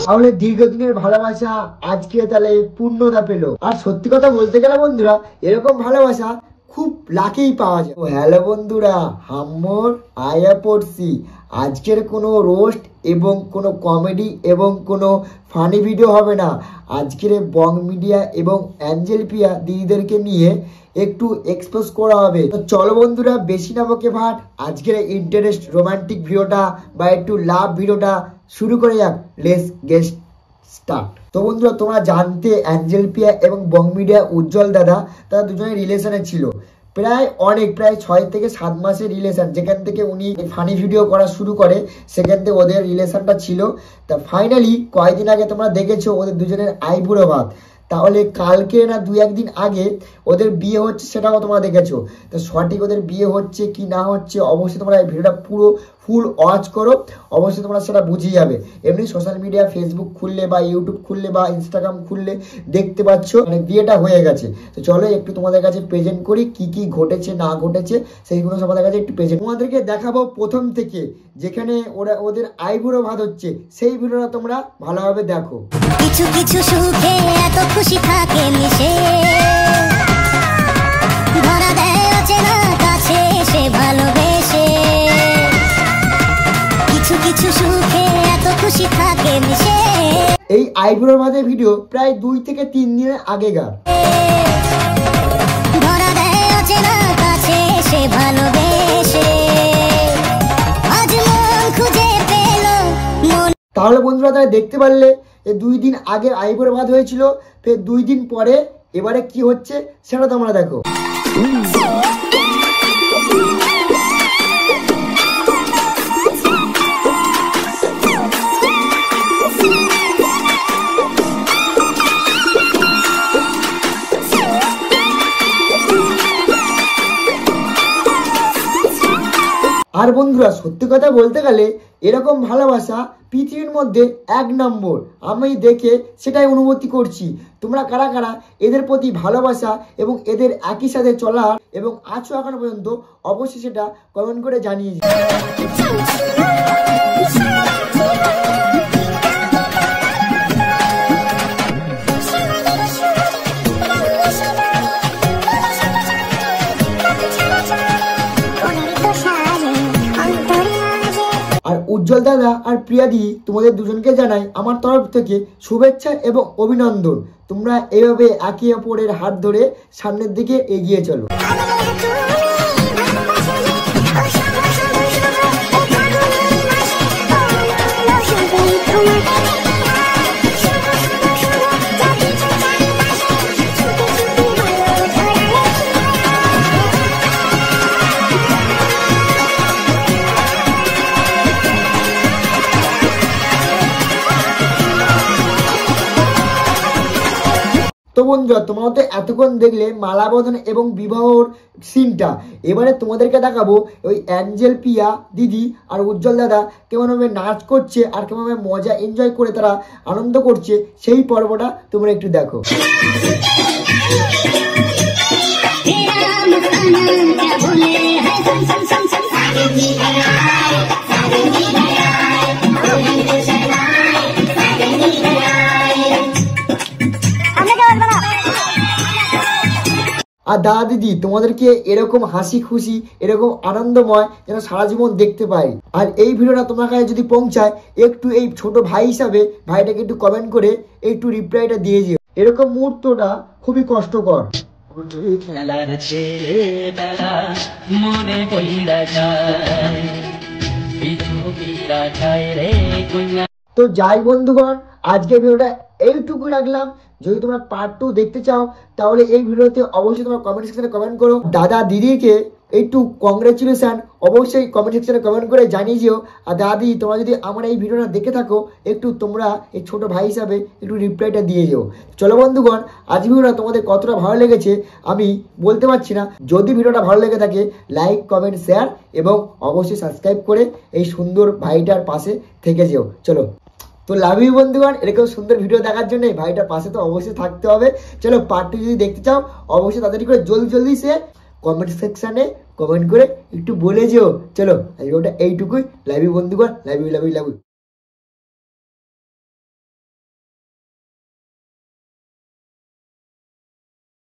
তাহলে দীর্ঘদিনের ভালোবাসা আজকে তাহলে পূর্ণতা পেল। আর সত্যি কথা বলতে গেলে বন্ধুরা, এরকম ভালোবাসা খুব লাকেই পাওয়া যায়। হ্যালো বন্ধুরা, হাম্মর আয়া পড়ছি। আজকের কোনো রোস্ট এবং কোনো কমেডি এবং কোনো ফানি ভিডিও হবে না। আজকের বং মিডিয়া এবং অ্যাঞ্জেল পিয়া দিদিদেরকে নিয়ে একটু এক্সপোজ করা হবে। তো চলো বন্ধুরা, বেশি না বকে ভাট, আজকের ইন্টারেস্ট রোমান্টিক ভিডিওটা বা একটু লাভ ভিডিওটা শুরু করে যাক। Let's get start. তো বন্ধুরা, তোমরা জানতে অ্যাঞ্জেল পিয়া এবং বং মিডিয়া উজ্জ্বল দাদা তারা দুজনের রিলেশনে ছিল প্রায় 6 থেকে 7 মাসের রিলেশন। যেখান থেকে উনি ফানি ভিডিও করা শুরু করে সেখান থেকে ওদের রিলেশনটা ছিল। তা ফাইনালি কয়েকদিন আগে তোমরা দেখেছো ওদের দুজনের আইবুড়ো ভাত। তাহলে কালকে না 2-1 দিন আগে ওদের বিয়ে হচ্ছে, সেটাও তোমরা দেখেছো। তো সঠিক ওদের বিয়ে হচ্ছে কি না হচ্ছে অবশ্যই তোমরা এই ভিডিওটা পুরো ফুল ওয়াচ করো, অবশ্যই তোমরা সেটা বুঝে যাবে। এমনি সোশ্যাল মিডিয়া ফেসবুক খুললে বা ইউটিউব খুললে বা ইনস্টাগ্রাম খুললে দেখতে পাচ্ছ মানে বিয়েটা হয়ে গেছে। তো চলো একটু তোমাদের কাছে প্রেজেন্ট করি কি কি ঘটেছে না ঘটেছে, সেইগুলো তোমাদের কাছে একটু প্রেজেন্ট তোমাদেরকে দেখাবো প্রথম থেকে, যেখানে ওদের আইবুড়ো ভাত হচ্ছে সেই ভিডিওটা তোমরা ভালোভাবে দেখো। কিছু কিছু সুখে এত খুশি থাকে মিশে, ধরা দেয় অচেনা কাছে সে ভালোবেসে। কিছু কিছু সুখে এত খুশি থাকে মিশে। এই আইবুড়ো ভাতের ভিডিও প্রায় 2 থেকে 3 দিনের আগেকার। ধরা দেয় অচেনা কাছে সে ভালোবেসে, আজ মন খুঁজে পেল মন। তাহলে বন্ধুরা তারা দেখতে পারলে 2 দিন আগে আইবুড়ো ভাত হয়েছিল, ফের 2 দিন পরে এবারে কি হচ্ছে সেটা তোমরা দেখো। আর বন্ধুরা সত্যি কথা বলতে গেলে এরকম ভালোবাসা পৃথিবীর মধ্যে 1 নম্বর। আমি দেখে সেটাই অনুভূতি করছি। তোমরা কারা কারা এদের প্রতি ভালোবাসা এবং এদের একই সাথে চলার এবং আছো এখনো পর্যন্ত, অবশ্যই সেটা কমেন্ট করে জানিয়ে দিও। আর উজ্জ্বল দাদা আর প্রিয়া দিদি তোমাদের দুজনকে জানাই আমার তরফ থেকে শুভেচ্ছা এবং অভিনন্দন। তোমরা এইভাবে একে অপরের হাত ধরে সামনের দিকে এগিয়ে চলো। তো বন্ধুরা, তোমরা তো এতক্ষণ দেখলে মালা বদন এবং বিবাহর সিনটা। এবারে তোমাদেরকে দেখাবো ওই অ্যাঞ্জেল পিয়া দিদি আর উজ্জ্বল দাদা কেমনভাবে নাচ করছে আর কেমনভাবে মজা এনজয় করে তারা আনন্দ করছে, সেই পর্বটা তোমরা একটু দেখো। আর দাদা দিদি তোমাদেরকে এরকম হাসি খুশি এরকম আনন্দময় যেন সারা জীবন দেখতে পাই। আর এই ভিডিওটা তোমার কাছে যদি পৌঁছায়, একটু এই ছোট ভাই হিসাবে ভাইটাকে একটু কমেন্ট করে একটু রিপ্লাইটা দিয়ে দিও। এরকম মুহূর্তটা খুবই কষ্টকর। তো যাই বন্ধুগণ, আজকে ভিডিওটা এইটুকু রাখলাম। যদি তোমরা পার্ট 2 দেখতে চাও তাহলে এই ভিডিওতে অবশ্যই তোমরা কমেন্ট সেকশনে কমেন্ট করো। দাদা দিদিকে একটু কংগ্রেচুলেশন অবশ্যই কমেন্ট সেকশনে কমেন্ট করে জানিয়ে দিও। আর দাদি তোমরা যদি আমার এই ভিডিওটা দেখে থাকো একটু তোমরা এই ছোট ভাই হিসাবে একটু রিপ্লাইটা দিয়ে যেও। চলো বন্ধুগণ, আজ ভিডিওটা তোমাদের কতটা ভালো লেগেছে আমি বলতে পারছি না। যদি ভিডিওটা ভালো লেগে থাকে লাইক কমেন্ট শেয়ার এবং অবশ্যই সাবস্ক্রাইব করে এই সুন্দর ভাইটার পাশে থেকে যেও। চলো, তো লাভ ইউ বন্ধুগণ, এরকম সুন্দর ভিডিও দেখার জন্য ভাইটার পাশে তো অবশ্যই থাকতে হবে। চলো পার্ট 2 যদি দেখতে চাও অবশ্যই তাড়াতাড়ি করে জলদি সে কমেন্ট সেকশনে কমেন্ট করে একটু বলে যেও। চলো ভিডিওটা এইটুকুই। লাভ ইউ বন্ধুগণ, লাভ ইউ।